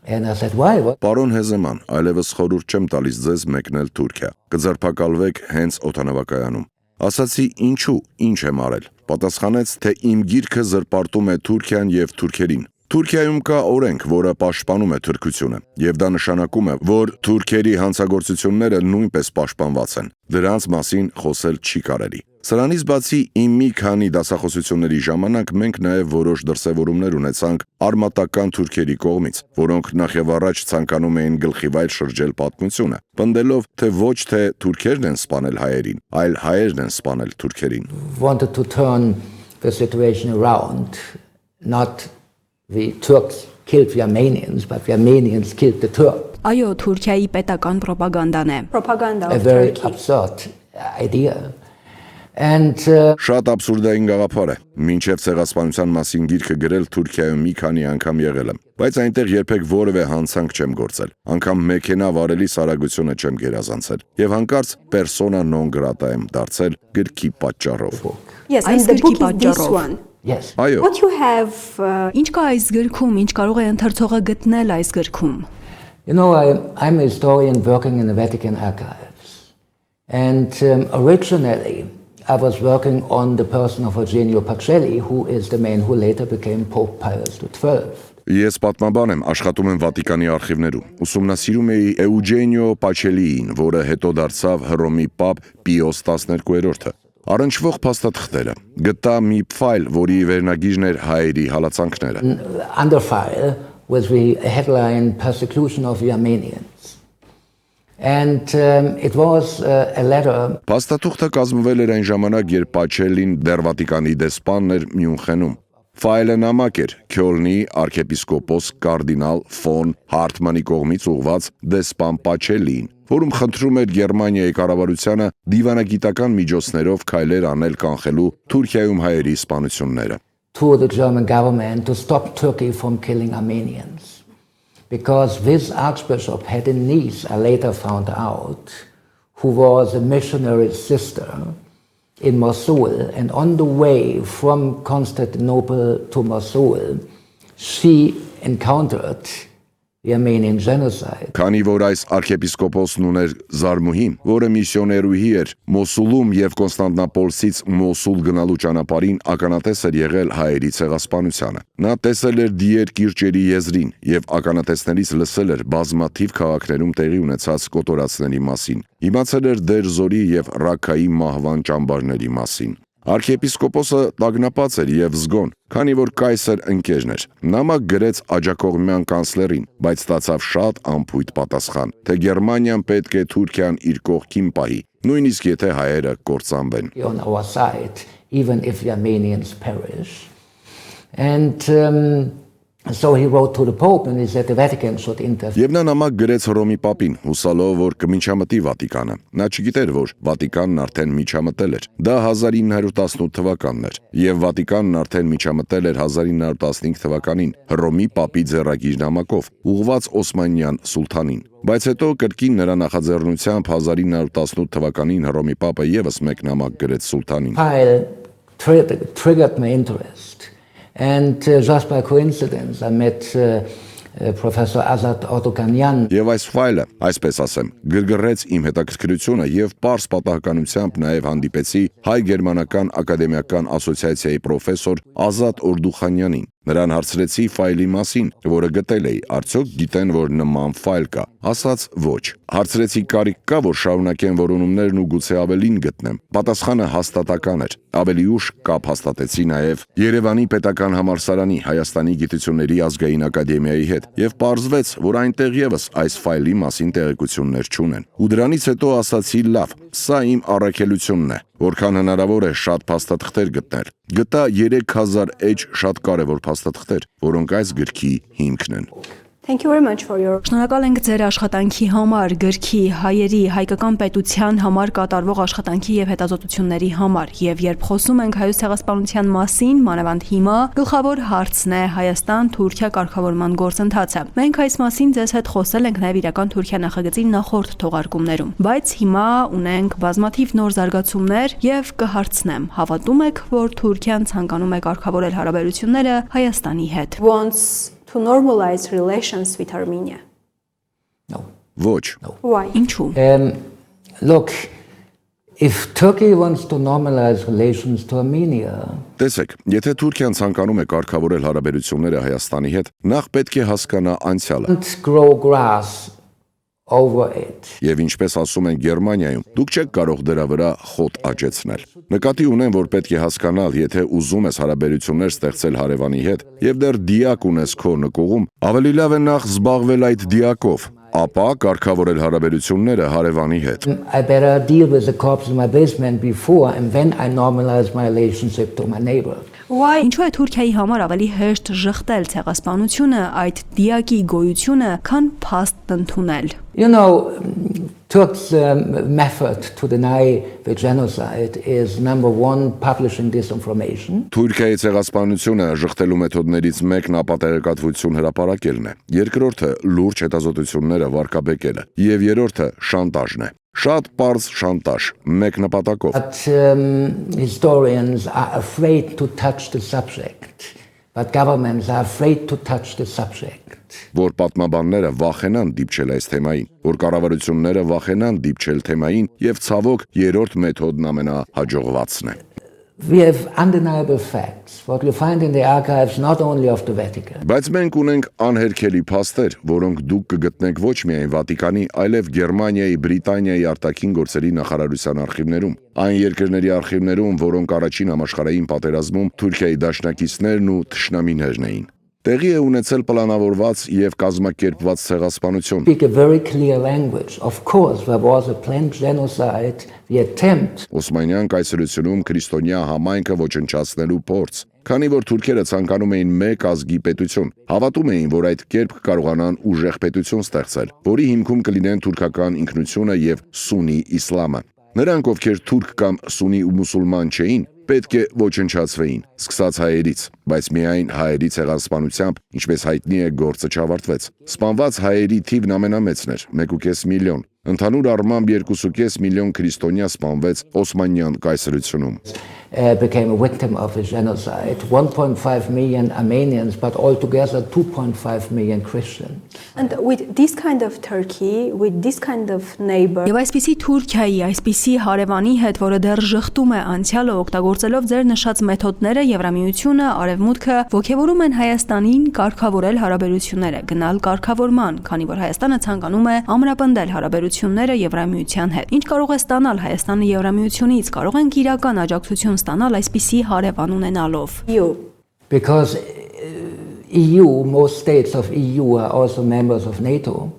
And I said, why? Պարոն Հեզեման, այլևս խորհուրդ չեմ տալիս ձեզ մեկնել Թուրքիա։ Կձերբակալվեք հենց օդանավակայանում։ Ասացի ինչու, ինչ եմ արել։ Պատասխանեց, թե իմ գիրքը զրպարտում է Թուրքիան եւ թուրքերին։ Թուրքիայում կա օրենք, որը պաշտպանում է թուրքությունը, եւ դա նշանակում է, որ թուրքերի հանցագործությունները նույնպես պաշտպանված են։ Դրանց մասին խոսել չի կարելի։ Սրանից բացի իմ մի քանի դասախոսությունների ժամանակ մենք նաև որոշ դրսևորումներ ունեցանք արմատական թուրքերի կողմից, որոնք նախ եւ առաջ ցանկանում էին գլխիվայր շրջել պատմությունը, պնդելով, թե ոչ թե թուրքերն են սպանել հայերին, այլ հայերն են սպանել թուրքերին. Wanted to turn the situation around, not the Turks killed the Armenians, but the Armenians killed the Turks. Այո, Թուրքիայի պետական պրոպագանդան է։ Propaganda A of very Turkey. absurd idea. And Շատ абսուրդային գաղափար է։ Մինչև ցեղասպանության մասին գիրքը գրել Թուրքիայում մի քանի անգամ եղել եմ, բայց այնտեղ երբեք որևէ հանցանք չեմ գործել։ Անգամ մեքենա վարելի սարագությունը չեմ գերազանցել։ Եվ հանկարծ persona non grata եմ դարձել գրքի պատճառով։ Yes, and the book is this one. yes, Այո, What you have ինչ կա այս գրքում, ինչ կարող է ընթերցողը գտնել այս գրքում։ you know, I'm a historian working in the Vatican archives. And originally, I was working on the person of Eugenio Pacelli, who is the man who later became Pope Pius XII. ես պատմաբան եմ, աշխատում եմ Վատիկանի արխիվներում։ Ուսումնասիրում էի Էուջենիո Պաչելիին, որը հետո դարձավ Հռոմի Պապ Պիոս 12-րդը։ Առնչվող փաստաթղթերը։ Գտա մի ֆայլ, որի վերնագիրն էր հայերի հալածանքները։ Under file was the headline Persecution of the Armenians. And it was a letter. Փաստաթուղթը կազմվել էր այն ժամանակ, երբ Պաչելին դեռ Վատիկանի դեսպանն էր Մյունխենում։ Ֆայլը նամակ էր Քյոլնի arczepiskopos կարդինալ ֆոն Հարթմանի կողմից ուղված դեսպան Պաչելին, որում խնդրում էր Գերմանիայի կառավարությանը դիվանագիտական միջոցներով քայլեր անել կանխելու Թուրքիայում հայերի սպանությունները։ To the German government to stop Turkey from killing Armenians. Because this archbishop had a niece, I later found out, who was a missionary sister in Mosul, and on the way from Constantinople to Mosul, she encountered the Armenian genocide. Քանի որ այս arczepiskoposն ուներ զարմուհի, որը միսիոներուհի էր Մոսուլում եւ Կոնստանտինոպոլսից Մոսուլ գնալու ճանապարհին ականատես էր եղել հայերի ցեղասպանությանը։ Նա տեսել էր դիեր կիրճերի եզրին եւ ականատեսներից լսել էր բազմաթիվ քաղաքներում տեղի ունեցած կոտորածների մասին։ Իմացել էր Դերզորի եւ Ռաքայի մահվան ճամբարների մասին։ Arczepiskoposը տագնապած էր եւ զգոն, քանի որ կայսեր ընկերն էր։ Նամակ գրեց աջակողմյան կանցլերին, բայց ստացավ շատ անփույթ պատասխան, թե Գերմանիան պետք է Թուրքիան իր կողքին պահի, նույնիսկ եթե հայերը կործանվեն։ On our side, even if the Armenians perish. And so he wrote to the Pope and he said the Vatican should intervene. Եվ նա նամակ գրեց Հռոմի Պապին, հուսալով, որ կմիջամտի Վատիկանը։ Նա չգիտեր, որ Վատիկանն արդեն միջամտել էր։ Դա 1918 թվականն էր, եւ Վատիկանն արդեն միջամտել էր 1915 թվականին Հռոմի Պապի ձեռագիր նամակով, ուղղված Օսմանյան սուլթանին։ Բայց հետո կրկին նրա նախաձեռնությամբ 1918 թվականին Հռոմի Պապը եւս մեկ նամակ գրեց սուլթանին։ File triggered my interest. And just by coincidence, I met Professor Azat Otokanyan. Եվ այս ֆայլը, այսպես ասեմ, գրգռեց իմ հետաքրքրությունը եւ պարզ պատահականությամբ նաեւ հանդիպեցի հայ-գերմանական ակադեմիական ասոցիացիայի պրոֆեսոր Ազատ Օրդուխանյանին։ Նրան հարցրեցի ֆայլի մասին, որը գտել էի, արդյոք գիտեն, որ նման ֆայլ կա։ Ասաց ոչ։ Հարցրեցի կարիք կա, որ շարունակեն որոնումներն ու գուցե ավելին գտնեմ։ Պատասխանը հաստատական էր։ Ավելի ուշ կապ հաստատեցի նաև Երևանի պետական համալսարանի Հայաստանի գիտությունների ազգային ակադեմիայի հետ եւ պարզվեց, որ այնտեղ եւս այս ֆայլի մասին տեղեկություններ չունեն։ Ու դրանից հետո ասացի՝ լավ, սա իմ առաքելությունն է, որքան հնարավոր է շատ փաստաթղթեր գտնել։ Գտա 3000 էջ շատ կարևոր փաստաթղթեր, որոնք այս գրքի հիմքն են։ Thank you very much for your Շնորհակալ ենք ձեր աշխատանքի համար, գրքի, հայերի, հայկական պետության համար կատարվող աշխատանքի եւ հետազոտությունների համար։ Եվ երբ խոսում ենք հայոց ցեղասպանության մասին, մանավանդ հիմա, գլխավոր հարցն է Հայաստան-Թուրքիա կարգավորման գործընթացը։ Մենք այս մասին ձեզ հետ խոսել ենք նաեւ իրական Թուրքիա նախագծի նախորդ թողարկումներում, բայց հիմա ունենք բազմաթիվ նոր զարգացումներ եւ կհարցնեմ, հավատում եք, որ Թուրքիան ցանկանում է կարգավորել հարաբերությունները Հայաստանի հետ։ To normalize relations with Armenia? No. Ոչ. No. Why? Ինչու? Look, if Turkey wants to normalize relations to Armenia, Տեսեք, եթե Թուրքիան ցանկանում է կարգավորել հարաբերությունները Հայաստանի հետ, նախ պետք է հասկանա անցյալը։ Don't grow grass over it. Եվ ինչպես ասում են Գերմանիայում, դուք չեք կարող դրա վրա խոտ աճեցնել։ Նկատի ունեմ, որ պետք է հասկանալ, եթե ուզում ես հարաբերություններ ստեղծել հարևանի հետ, եւ դեռ դիակ ունես քո նկուղում, ավելի լավ է նախ զբաղվել այդ դիակով, ապա կարգավորել հարաբերությունները հարևանի հետ։ I better deal with the corpse in my basement before and then I normalize my relationship to my neighbor. Ինչու է Թուրքիայի համար ավելի հեշտ ժխտել ցեղասպանությունը, այդ դիակի գոյությունը, քան փաստ ընդունել։ You know, Turks' method to deny the genocide is number one, publishing disinformation. Թուրքիայի ցեղասպանությունը ժխտելու մեթոդներից մեկն ապատերեկատվություն հրապարակելն է, երկրորդը լուրջ հետազոտությունները վարկաբեկելը, եւ երրորդը շանտաժն է։ Շատ պարզ շանտաժ, մեկ նպատակով։ But historians are afraid to touch the subject, but governments are afraid to touch the subject. Որ պատմաբանները վախենան դիպչել այս թեմային, որ կառավարությունները վախենան դիպչել թեմային եւ ցավոք երրորդ մեթոդն ամենահաջողվածն է։ We have undeniable facts, what you find in the archives not only of the Vatican. Բայց մենք ունենք անհերքելի փաստեր, որոնք դուք կգտնեք ոչ միայն Վատիկանի, այլև Գերմանիայի, Բրիտանիայի արտաքին գործերի նախարարության արխիվներում, այն երկրների արխիվներում, որոնք առաջին համաշխարհային պատերազմում Թուրքիայի դաշնակիցներն ու թշնամիներն էին։ Տեղի է ունեցել պլանավորված եւ կազմակերպված ցեղասպանություն։ Speak a very clear language. Of course, there was a planned genocide, the attempt. Օսմանյան կայսրությունում քրիստոնյա համայնքը ոչնչացնելու փորձ։ Քանի որ թուրքերը ցանկանում էին մեկ ազգի պետություն, հավատում էին, որ այդ կերպ կարողանան ուժեղ պետություն ստեղծել, որի հիմքում կլինեն թուրքական ինքնությունը եւ սունի իսլամը։ Նրանք, ովքեր թուրք կամ սունի ու մուսուլման չէին, պետք է ոչնչացվեին, սկսած հայերից, բայց միայն հայերի ցեղասպանությամբ, ինչպես հայտնի է, գործը չավարտվեց։ Սպանված հայերի թիվն ամենամեծն էր՝ 1.5 միլիոն։ Ընդհանուր առմամբ 2.5 միլիոն քրիստոնյա սպանվեց Օսմանյան կայսրությունում։ Became a victim of the genocide. 1.5 million Armenians, but altogether 2.5 million Christians. And with this kind of Turkey, with this kind of neighbor. Եվ այսպիսի Թուրքիայի, այսպիսի հարևանի հետ, որը դեռ ժխտում է անցյալը, օգտագործելով ձեր նշած մեթոդները, Եվրամիությունը, Արևմուտքը ողջևորում են Հայաստանին կարգավորել հարաբերությունները, գնալ կարգավորման, քանի որ Հայաստանը ցանկանում է ամրապնդել հարաբերությունները Եվրամիության հետ։ Ինչ կարող է ստանալ Հայաստանը Եվրամիությունից, կարող են իրական աջակցություն ստանալ այսպիսի հարևան ունենալով։ Because EU, most states of EU are also members of NATO.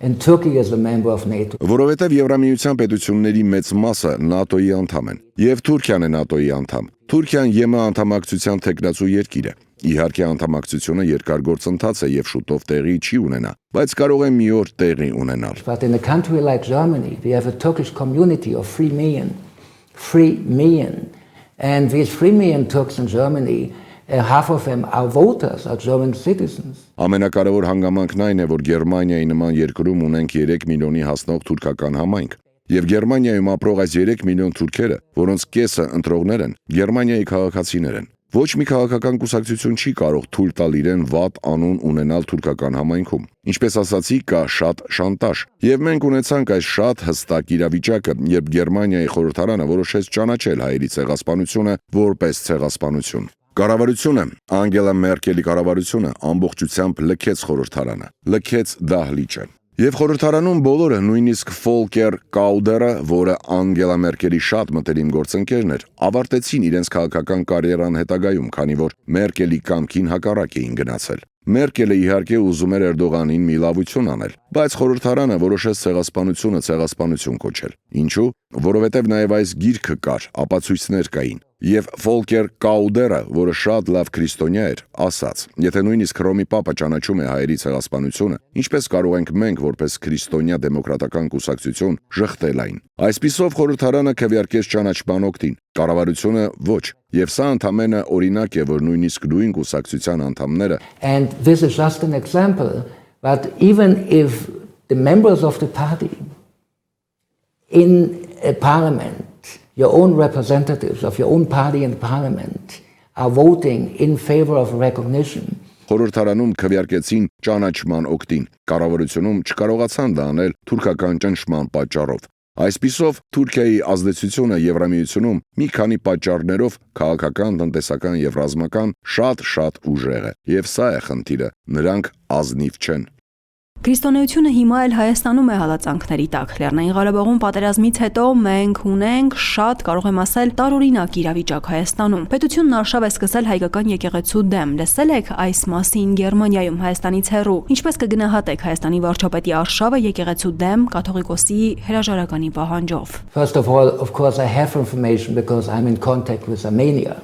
And Turkey is a member of NATO. Որովհետև Եվրամիության պետությունների մեծ մասը ՆԱՏՕ-ի անդամ են, եւ Թուրքիան է ՆԱՏՕ-ի անդամ։ Թուրքիան ԵՄ անդամակցության թեկնածու երկիր է։ Իհարկե անդամակցությունը երկար գործընթաց է եւ շուտով տեղի չի ունենա, բայց կարող է մի օր տեղի ունենալ։ But in a country like Germany, we have a Turkish community of 3 million. 3 million. And these 3 million Turks in Germany, half of them are voters, are German citizens. Ամենակարևոր հանգամանքն այն է, որ Գերմանիայի նման երկրում ունենք 3 միլիոնի հասնող թուրքական համայնք։ Եվ Գերմանիայում ապրող այս 3 միլիոն թուրքերը, որոնց կեսը ընտրողներ են, Գերմանիայի քաղաքացիներ են։ Ոչ մի քաղաքական կուսակցություն չի կարող թույլ տալ իրեն վատ անուն ունենալ թուրքական համայնքում։ Ինչպես ասացի, կա շատ շանտաժ։ Եվ մենք ունեցանք այս շատ հստակ իրավիճակը, երբ Գերմանիայի խորհրդարանը որոշեց ճանաչել հայերի ցեղասպանությունը որպես ցեղասպանություն։ Կառավարությունը, Անգելա Մերկելի կառավարությունը ամբողջությամբ լքեց խորհրդարանը, լքեց դահլիճը։ Եվ խորհրդարանում բոլորը, նույնիսկ Ֆոլկեր Կաուդերը, որը Անգելա Մերկելի շատ մտերիմ գործընկերն էր, ավարտեցին իրենց քաղաքական կարիերան հետագայում, քանի որ Մերկելի կամքին հակառակ էին գնացել։ Մերկելը իհարկե ուզում էր Էրդողանին մի լավություն անել, բայց խորհրդարանը որոշեց ցեղասպանությունը ցեղասպանություն կոչել։ Ինչու՞։ Որովհետև նաև այս գիրքը կար, ապացույցներ կային։ Եվ Ֆոլկեր Կաուդերը, որը շատ լավ քրիստոնյա էր, ասաց. Եթե նույնիսկ Հռոմի Պապը ճանաչում է հայերի ցեղասպանությունը, ինչպես կարող ենք մենք որպես քրիստոնյա դեմոկրատական կուսակցություն ժխտել այն։ Այսպիսով խորհրդարանը քվեարկեց ճանաչման օգտին, կառավարությունը ոչ։ Եվ սա ընդամենը օրինակ է, որ նույնիսկ նույն կուսակցության անդամները And this is just an example, but even if the members of the party in a parliament, your own representatives of your own party in parliament are voting in favor of recognition. Խորհրդարանում քվեարկեցին ճանաչման օգտին, կառավարությունում չկարողացան դա անել թուրքական ճնշման պատճառով։ Այսպիսով Թուրքիայի ազդեցությունը Եվրամիությունում մի քանի պատճառներով քաղաքական, տնտեսական եւ ռազմական շատ ուժեղ է, եւ սա է խնդիրը, նրանք ազնիվ չեն։ Քրիստոնեությունը հիմա էլ Հայաստանում է հալածանքների տակ։ Լեռնային Ղարաբաղում պատերազմից հետո մենք ունենք շատ, կարող եմ ասել, տարօրինակ իրավիճակ Հայաստանում։ Պետությունն արշավ է սկսել հայկական եկեղեցու դեմ։ Լսել եք այս մասին Գերմանիայում, Հայաստանից հեռու։ Ինչպես կգնահատեք Հայաստանի վարչապետի արշավը եկեղեցու դեմ կաթողիկոսի հրաժարականի պահանջով։ First of all, of course, I have information because I'm in contact with Armenia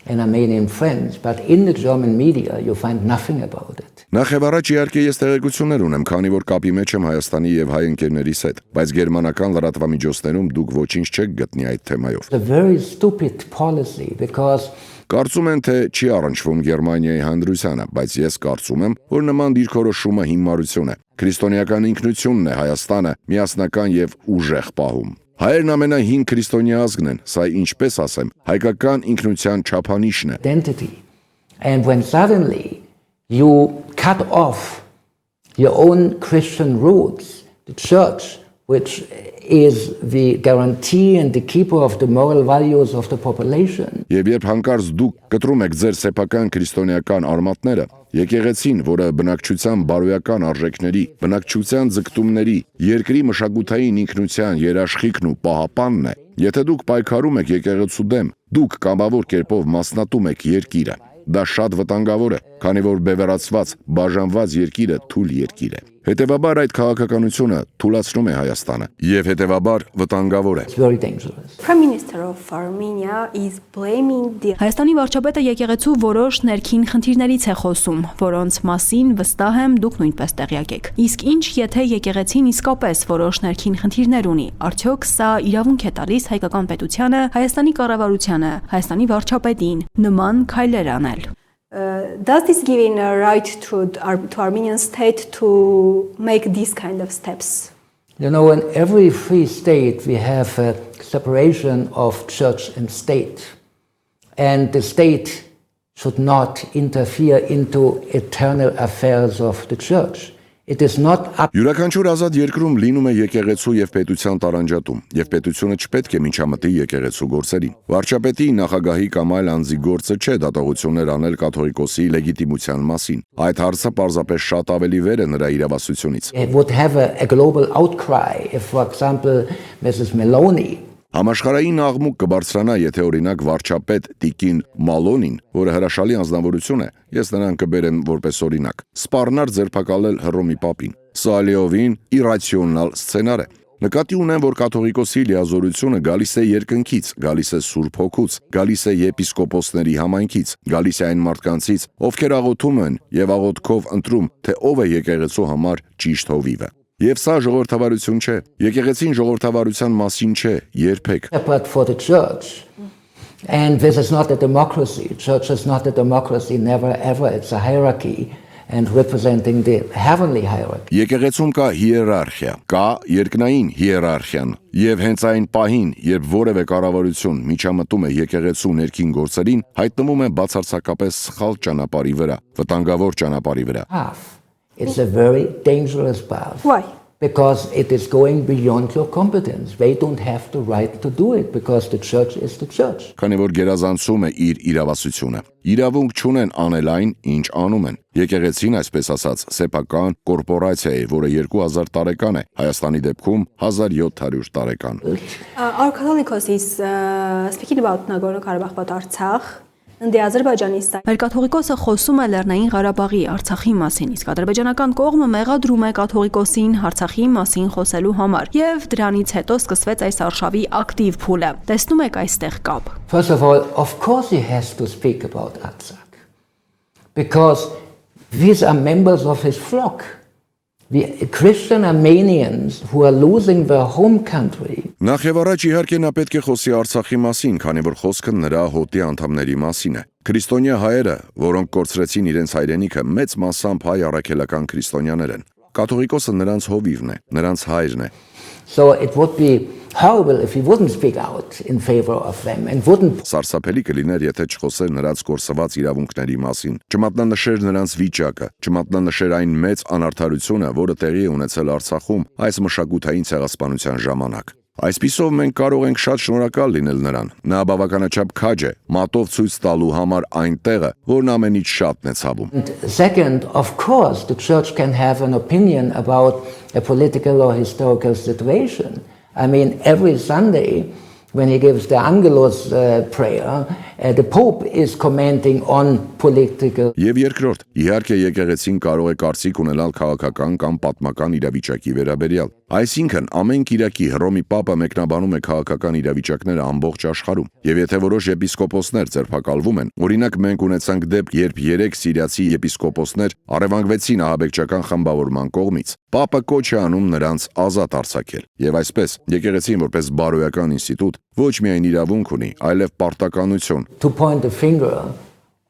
and Armenian friends, but in the German media you find nothing about it. Նախևառաջ իհարկե ես տեղեկություններ ունեմ, քանի որ կապի մեջ եմ Հայաստանի եւ հայ ընկերներիս հետ, բայց գերմանական լրատվամիջոցներում դուք ոչինչ չեք գտնի այդ թեմայով։ It's a very stupid policy because Կարծում են, թե չի առնչվում Գերմանիայի հանրությանը, բայց ես կարծում եմ, որ նման դիրքորոշումը հիմարություն է։ Քրիստոնեական ինքնությունն է Հայաստանը միասնական եւ ուժեղ պահում։ Հայերն ամենահին քրիստոնյա ազգն են, սա ինչպես ասեմ, հայկական ինքնության չափանիշն է։ Identity. And when suddenly you cut off your own Christian roots, the church, which is the guarantee and the keeper of the moral values of the population. Եվ երբ հանկարծ դուք կտրում եք ձեր սեփական քրիստոնեական արմատները, եկեղեցին, որը բնակչության բարոյական արժեքների, բնակչության ձգտումների, երկրի մշակութային ինքնության երաշխիքն ու պահապանն է, եթե դուք պայքարում եք եկեղեցու դեմ, դուք կամավոր կերպով մասնատում եք երկիրը։ Դա շատ վտանգավոր է, քանի որ բևեռացված, բաժանված երկիրը թույլ երկիր է։ Հետևաբար այդ քաղաքականությունը թուլացնում է Հայաստանը եւ հետևաբար վտանգավոր է։ It's very dangerous. Prime Minister of Armenia is blaming the Հայաստանի վարչապետը եկեղեցու որոշ ներքին խնդիրներից է խոսում, որոնց մասին վստահ եմ դուք նույնպես տեղյակ եք։ Իսկ ինչ եթե եկեղեցին իսկապես որոշ ներքին խնդիրներ ունի, արդյոք սա իրավունք է տալիս հայկական պետությանը, Հայաստանի կառավարությանը, Հայաստանի վարչապետին նման քայլեր անել։ Does this give a right to Armenian state to make these kind of steps? You know, in every free state we have a separation of church and state. And the state should not interfere into eternal affairs of the church. It is not up. Յուրաքանչյուր ազատ երկրում լինում է եկեղեցու եւ պետության տարանջատում, եւ պետությունը չպետք է միջամտի եկեղեցու գործերին։ Վարչապետի, նախագահի կամ այլ անձի գործը չէ դատողություններ անել կաթողիկոսի լեգիտիմության մասին։ Այդ հարցը պարզապես շատ ավելի վեր է նրա իրավասությունից։ It would have a global outcry if, for example, Mrs. Meloni. Համաշխարհային աղմուկ կբարձրանա, եթե օրինակ վարչապետ Տիկին Մալոնին, որը հրաշալի անձնավորություն է, ես նրան կբերեմ որպես օրինակ, սպառնար ձերբակալել Հռոմի պապին։ Սա լիովին իրացիոնալ սցենար է։ Նկատի ունեմ, որ կաթողիկոսի լիազորությունը գալիս է երկնքից, գալիս է Սուրբ Հոգուց, գալիս է եպիսկոպոսների համայնքից, գալիս է այն մարդկանցից, ովքեր աղոթում են եւ աղոթքով ընտրում, թե ով է եկեղեցու համար ճիշտ հովիվը։ Եվ սա ժողովրդավարություն չէ։ Եկեղեցին ժողովրդավարության մասին չէ, երբեք։ But for the church. And this is not a democracy. Church is not a democracy, never ever. It's a hierarchy and representing the heavenly hierarchy. Եկեղեցում կա հիերարխիա, կա երկնային հիերարխիան, եւ հենց այն պահին, երբ որևէ կառավարություն միջամտում է եկեղեցու ներքին գործերին, հայտնվում է բացարձակապես սխալ ճանապարհի վրա, վտանգավոր ճանապարհի վրա։ It's a very dangerous path. Why? Because it is going beyond your competence. They don't have the right to do it because the church is the church. Քանի որ գերազանցում է իր իրավասությունը։ Իրավունք չունեն անել այն, ինչ անում են։ Եկեղեցին, այսպես ասած, սեփական կորպորացիա է, որը 2000 տարեկան է, Հայաստանի դեպքում 1700 տարեկան։ Our Catholicos is speaking about Nagorno-Karabakh, but Artsakh. Մեր կաթողիկոսը խոսում է Լեռնային Ղարաբաղի, Արցախի մասին, իսկ ադրբեջանական կողմը մեղադրում է կաթողիկոսին Արցախի մասին խոսելու համար, եւ դրանից հետո սկսվեց այս արշավի ակտիվ փուլը։ Տեսնում եք այստեղ կապ։ First of all, of course he has to speak about Artsakh. Because these are members of his flock. The Christian Armenians who are losing their home country. Նախ եւ առաջ իհարկե նա պետք է խոսի Արցախի մասին, քանի որ խոսքը նրա հոտի անդամների մասին է։ Քրիստոնյա հայերը, որոնք կորցրեցին իրենց հայրենիքը, մեծ մասամբ հայ առաքելական քրիստոնյաներ են։ Կաթողիկոսը նրանց հովիվն է, նրանց հայրն է։ So it would be horrible if he wouldn't speak out in favor of them and wouldn't. Սարսափելի կլիներ, եթե չխոսեր նրանց կորսված իրավունքների մասին, չմատնանշեր նրանց վիճակը, չմատնանշեր այն մեծ անարդարությունը, որը տեղի է ունեցել Արցախում այս մշակութային ցեղասպանության ժամանակ։ Այսպիսով մենք կարող ենք շատ շնորհակալ լինել նրան։ Նա բավականաչափ քաջ է, մատով ցույց տալու համար այն տեղը, որն ամենից շատն է ցավում։ Second, of course, the church can have an opinion about a political or historical situation. I mean, every Sunday, when he gives the Angelus prayer, the Pope is commenting on political. Եվ երկրորդ, իհարկե եկեղեցին կարող է կարծիք ունենալ քաղաքական կամ պատմական իրավիճակի վերաբերյալ։ Այսինքն, ամեն Կիրակի Հռոմի Պապը մեկնաբանում է քաղաքական իրավիճակները ամբողջ աշխարհում։ Եվ եթե որոշ եպիսկոպոսներ ձերբակալվում են, օրինակ մենք ունեցանք դեպք, երբ 3 սիրիացի եպիսկոպոսներ առևանգվեցին ահաբեկչական խմբավորման կողմից, Պապը կոչ է անում նրանց ազատ արձակել։ Եվ այսպես, եկեղեցին որպես բարոյական ինստիտուտ ոչ միայն իրավունք ունի, այլև պարտականություն to point the finger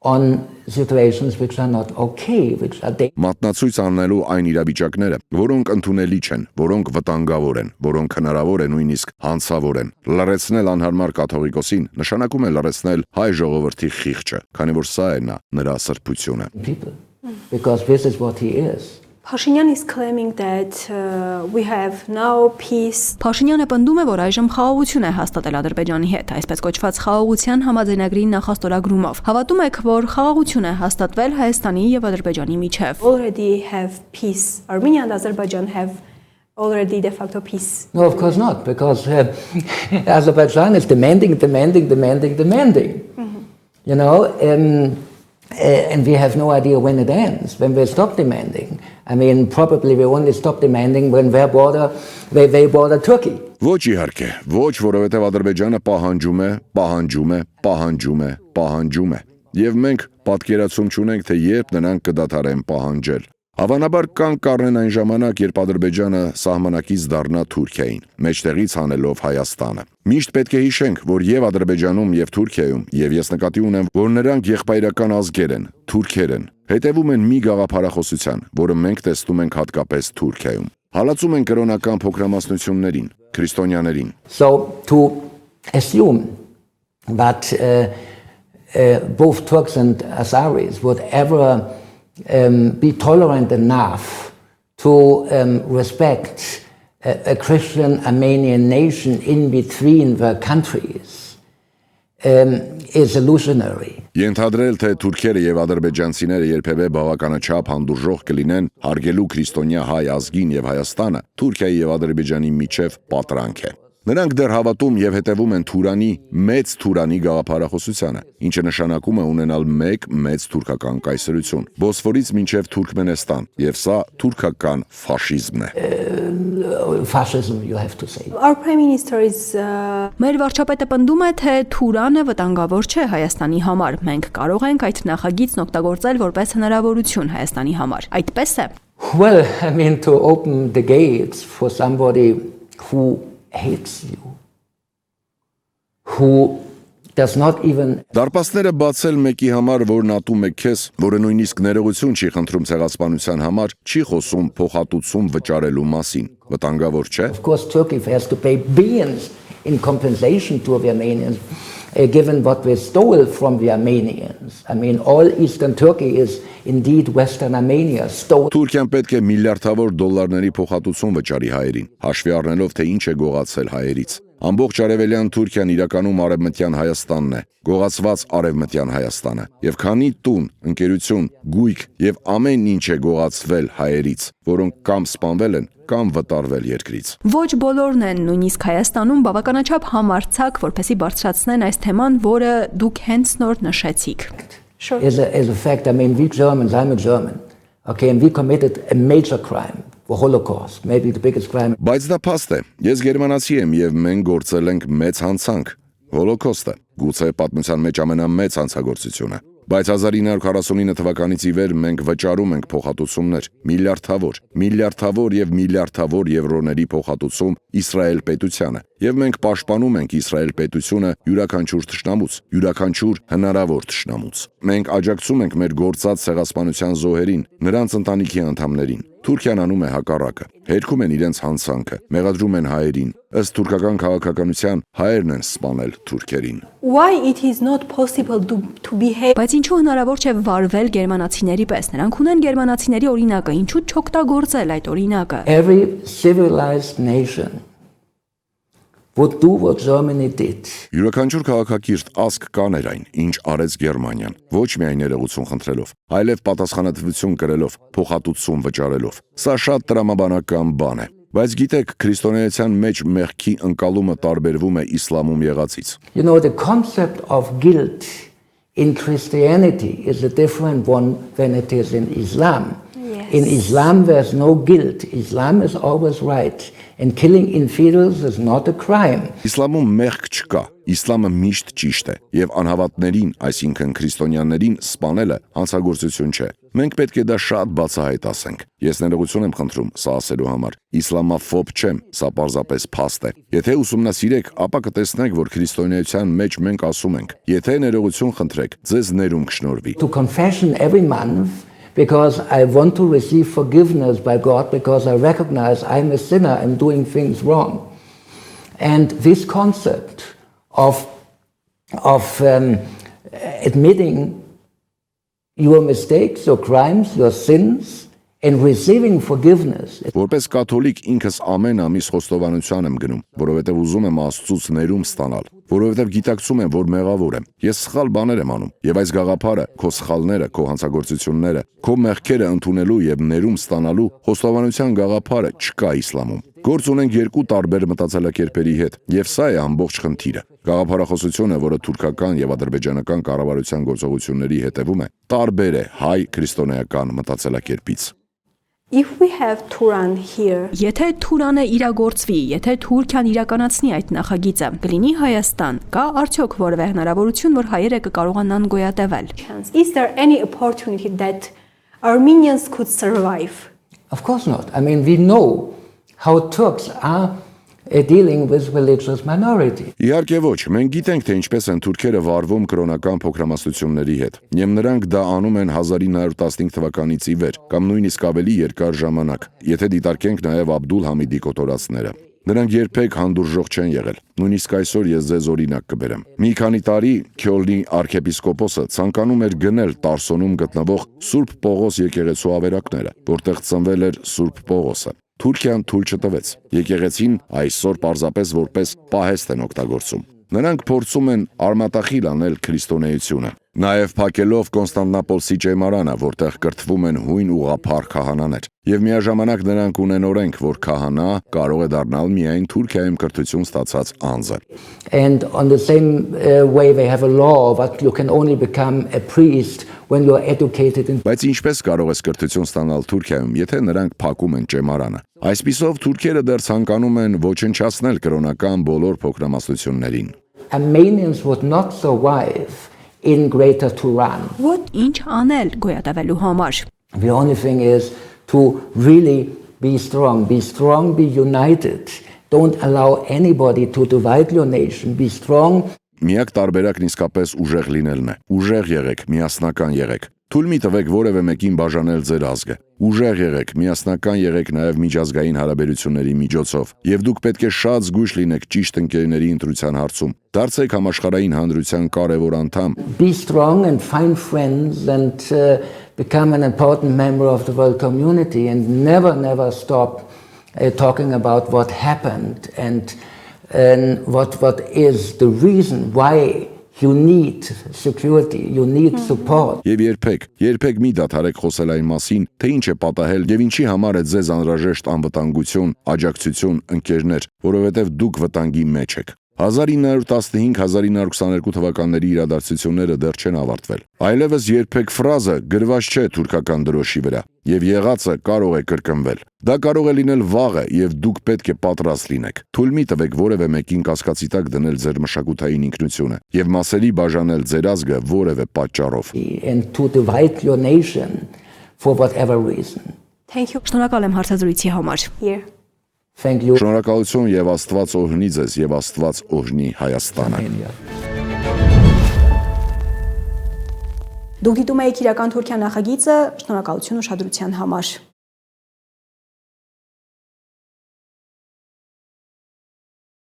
on situations which are not okay, which are մատնացույց անելու այն իրավիճակները, որոնք ընդունելի չեն, որոնք վտանգավոր են, որոնք հնարավոր է նույնիսկ հանցավոր են։ Լռեցնել անհարմար կաթողիկոսին նշանակում է լռեցնել հայ ժողովրդի խիղճը, քանի որ սա է նրա սրբությունը։ Because this is what he is. Փաշինյան is claiming that we have now peace. Փաշինյանը պնդում է, որ այժմ խաղաղություն է հաստատել Ադրբեջանի հետ, այսպես կոչված խաղաղության համաձայնագրի նախաստորագրումով։ Հավատում եք, որ խաղաղություն է հաստատվել Հայաստանի եւ Ադրբեջանի միջև։ Already have peace. Armenia and Azerbaijan have already de facto peace. No, of course not, because Azerbaijan is demanding. You know, and we have no idea when it ends, when we stop demanding. I mean, probably we only stop demanding when they border Turkey. Ոչ իհարկե, ոչ, որովհետև Ադրբեջանը պահանջում է։ Եվ մենք պատկերացում չունենք, թե երբ նրանք կդադարեն պահանջել։ Հավանաբար կան կառնեն այն ժամանակ, երբ Ադրբեջանը սահմանակից դառնա Թուրքիային, մեջտեղից հանելով Հայաստանը։ Միշտ պետք է հիշենք, որ եւ Ադրբեջանում եւ Թուրքիայում, եւ ես նկատի ունեմ, որ նրանք եղբայրական ազգեր են, թուրքեր են, հետևում են մի գաղափարախոսության, որը մենք տեսնում ենք հատկապես Թուրքիայում։ Հալածում են կրոնական փոքրամասնություններին, քրիստոնյաներին։ So to assume that both Turks and Azeris would ever be tolerant enough to respect a Christian Armenian nation in between the countries is illusionary. Ենթադրել, թե թուրքերը եւ ադրբեջանցիները երբևէ բավականաչափ հանդուրժող կլինեն հարգելու քրիստոնյա հայ ազգին եւ Հայաստանը, Թուրքիայի եւ Ադրբեջանի միջև պատրանք է։ Նրանք դեռ հավատում եւ հետևում են մեծ Թուրանի գաղափարախոսությանը, ինչը նշանակում է ունենալ մեծ թուրքական կայսրություն, Բոսֆորից մինչև Թուրքմենստան, եւ սա թուրքական ֆաշիզմն է։ Fascism, you have to say. Our prime minister is Մեր վարչապետը պնդում է, թե Թուրանը վտանգավոր չէ Հայաստանի համար։ Մենք կարող ենք այդ նախագիծն օգտագործել որպես հնարավորություն Հայաստանի համար։ Այդպես է։ Well, I mean, to open the gates for somebody who hates you, who does not even Դարպասները բացել մեկի համար, որն ատում է քեզ, որը նույնիսկ ներողություն չի խնդրում ցեղասպանության համար, չի խոսում փոխհատուցում վճարելու մասին։ Վտանգավոր չէ։ Of course, Turkey has to pay billions in compensation to the Armenians, given what we stole from the Armenians. I mean, all Eastern Turkey is indeed Western Armenia stole. Թուրքիան պետք է միլիարդավոր դոլարների փոխհատուցում վճարի հայերին, հաշվի առնելով, թե ինչ է գողացել հայերից։ Ամբողջ արևելյան Թուրքիան իրականում արևմտյան Հայաստանն է, գողացված արևմտյան Հայաստանը, եւ քանի տուն, ընկերություն, գույք եւ ամեն ինչ է գողացվել հայերից, որոնք կամ սպանվել են, կամ վտարվել երկրից։ Ոչ բոլորն են նույնիսկ Հայաստանում բավականաչափ համարձակ, որպեսզի բարձրացնեն այս թեման, որը դուք հենց նոր նշեցիք։ As a fact, I mean, we Germans, I'm a German, okay, and we committed a major crime, the Holocaust, maybe the biggest crime. Բայց դա փաստ է։ Ես գերմանացի եմ եւ մենք գործել ենք մեծ հանցանք, Հոլոկոստը, գուցե պատմության մեջ ամենամեծ հանցագործությունը։ Բայց 1949 թվականից ի վեր մենք վճարում ենք փոխհատուցումներ, միլիարդավոր եւ միլիարդավոր եվրոների փոխհատուցում Իսրայել պետությանը, եւ մենք պաշտպանում ենք Իսրայել պետությունը յուրաքանչյուր թշնամուց, յուրաքանչյուր հնարավոր թշնամուց։ Մենք աջակցում ենք մեր գործած ցեղասպանության զոհերին, նրանց ընտանիքի անդամներին։ Թուրքիան անում է հակառակը, հերքում են իրենց հանցանքը, մեղադրում են հայերին, ըստ թուրքական քաղաքականության հայերն են սպանել թուրքերին։ Why it is not possible to behave? Բայց ինչու հնարավոր չէ վարվել գերմանացիների պես։ Նրանք ունեն գերմանացիների օրինակը, ինչու չօգտագործել այդ օրինակը։ Every civilized nation would do what Germany did. Յուրաքանչյուր քաղաքակիրթ ազգ կաներ այն, ինչ արեց Գերմանիան, ոչ միայն ներողություն խնդրելով, այլև պատասխանատվություն կրելով, փոխհատուցում վճարելով։ Սա շատ տրամաբանական բան է, բայց գիտեք, քրիստոնեության մեջ մեղքի ընկալումը տարբերվում է իսլամում եղածից։ You know, the concept of guilt in Christianity is a different one than it is in Islam. In Islam, there's no guilt. Islam is always right. And killing infidels is not a crime. Իսլամում մեղք չկա։ Իսլամը միշտ ճիշտ է, եւ անհավատներին, այսինքն քրիստոնյաներին սպանելը հանցագործություն չէ։ Մենք պետք է դա շատ բացահայտ ասենք։ Ես ներողություն եմ խնդրում սա ասելու համար։ Իսլամաֆոբ չեմ, սա պարզապես փաստ է։ Եթե ուսումնասիրեք, ապա կտեսնեք, որ քրիստոնեության մեջ մենք ասում ենք. եթե ներողություն խնդրեք, ձեզ ներում կշնորհվի։ To confession every month, because I want to receive forgiveness by God, because I recognize I'm a sinner and doing things wrong. And this concept of admitting your mistakes, your crimes, your sins, and receiving forgiveness. Որպես կաթոլիկ ինքս ամեն ամիս խոստովանության եմ գնում, որովհետև ուզում եմ Աստծուց ներում ստանալ, որովհետև գիտակցում եմ, որ մեղավոր եմ։ Ես սխալ բաներ եմ անում, եւ այս գաղափարը, քո սխալները, քո հանցագործությունները, քո մեղքերը ընդունելու եւ ներում ստանալու խոստովանության գաղափարը չկա իսլամում։ Գործ ունենք երկու տարբեր մտածելակերպերի հետ, եւ սա է ամբողջ խնդիրը։ Գաղափարախոսությունը, որը թուրքական եւ ադրբեջանական կառավարության գործողությունների հետևում է, տարբեր է հայ քրիստոնեական մտածելակերպից։ If we have Turan here, եթե Թուրանը իրագործվի, եթե Թուրքիան իրականացնի այդ նախագիծը, կլինի Հայաստան, կա արդյոք որևէ հնարավորություն, որ հայերը կկարողանան գոյատևել։ Is there any opportunity that Armenians could survive? Of course not. I mean, we know how Turks are dealing with religious minority. Իհարկե ոչ, մենք գիտենք, թե ինչպես են թուրքերը վարվում կրոնական փոքրամասնությունների հետ, եւ նրանք դա անում են 1915 թվականից ի վեր, կամ նույնիսկ ավելի երկար ժամանակ, եթե դիտարկենք նաեւ Աբդուլ Համիդի կոտորածները։ Նրանք երբեք հանդուրժող չեն եղել։ Նույնիսկ այսօր ես ձեզ օրինակ կբերեմ։ Մի քանի տարի Քյոլնի arczepiskopos-ը ցանկանում էր գնել Տարսոնում գտնվող Սուրբ Պողոս եկեղեցու ավերակները, որտեղ ծնվել էր Սուրբ Պողոսը։ Թուրքիան թույլ չտվեց։ Եկեղեցին այսօր պարզապես որպես պահեստ են օգտագործում։ Նրանք փորձում են արմատախիլ անել քրիստոնեությունը։ Նաև փակելով Կոնստանտինոպոլսի ճեմարանը, որտեղ կրթվում են հույն ուղղափառ քահանաներ։ Եվ միաժամանակ նրանք ունեն օրենք, որ քահանա կարող է դառնալ միայն Թուրքիայում կրթություն ստացած անձը։ And on the same way they have a law that you can only become a priest when you are educated in. Բայց ինչպես կարող ես կրթություն ստանալ Թուրքիայում, եթե նրանք փակում են ճեմարանը։ Այսպիսով թուրքերը դեռ ցանկանում են ոչնչացնել կրոնական բոլոր փոքրամասնություններին։ Armenians would not survive in Greater Turan. What ինչ անել գոյատևելու համար։ The only thing is to really be strong, be united. Don't allow anybody to divide your nation. Be strong. Միակ տարբերակն իսկապես ուժեղ լինելն է։ Ուժեղ եղեք, միասնական եղեք։ Թույլ մի տվեք որևէ մեկին բաժանել ձեր ազգը։ Ուժեղ եղեք, միասնական եղեք նաև միջազգային հարաբերությունների միջոցով, եւ դուք պետք է շատ զգույշ լինեք ճիշտ ընկերների ընտրության հարցում։ Դարձեք համաշխարհային հանրության կարևոր անդամ։ Be strong and find friends and become an important member of the world community and never stop talking about what happened and what is the reason why you need security, you need support. Եվ երբեք մի դադարեք խոսել այն մասին, թե ինչ է պատահել եւ ինչի համար է ձեզ անհրաժեշտ անվտանգություն, աջակցություն, ընկերներ, որովհետեւ դուք վտանգի մեջ եք։ 1915-1922 թվականների իրադարձությունները դեռ չեն ավարտվել։ Այլևս երբեք ֆրազը գրված չէ թուրքական դրոշի վրա, եւ եղածը կարող է կրկնվել։ Դա կարող է լինել վաղը, եւ դուք պետք է պատրաստ լինեք։ Թույլ մի տվեք որևէ մեկին կասկածի տակ դնել ձեր մշակութային ինքնությունը եւ մասերի բաժանել ձեր ազգը որևէ պատճառով։ And to divide your nation for whatever reason. Thank you. Շնորհակալ եմ հարցազրույցի համար։ Here. Thank you. Շնորհակալություն եւ Աստված օրհնի ձեզ եւ Աստված օրհնի Հայաստանը։ Դուք դիտում եք իրական Թուրքիա նախագիծը, շնորհակալություն ուշադրության համար։